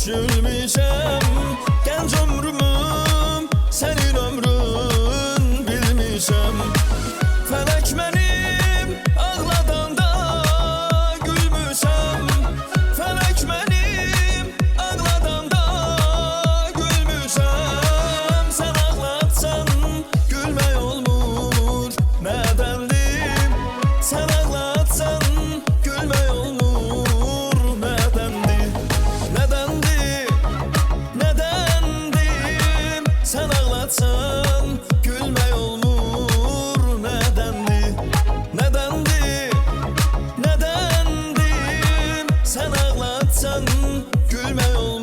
gülmüşəm. Gənc ömrümüm sənin ömrün bilmişəm. Fələk mənim ağladanda gülmüşəm. Fələk mənim ağladanda gülmüşəm. Sən ağlatsan gülmək olmur, nədəndir? Sən ağlatsan gülmək olmur, nədəndir? Nədəndir? Nədəndir? Sən ağlatsan gülmək olmur, nədəndir? Nədəndir? Nədəndir? Sən ağlatsan gülmək olmur.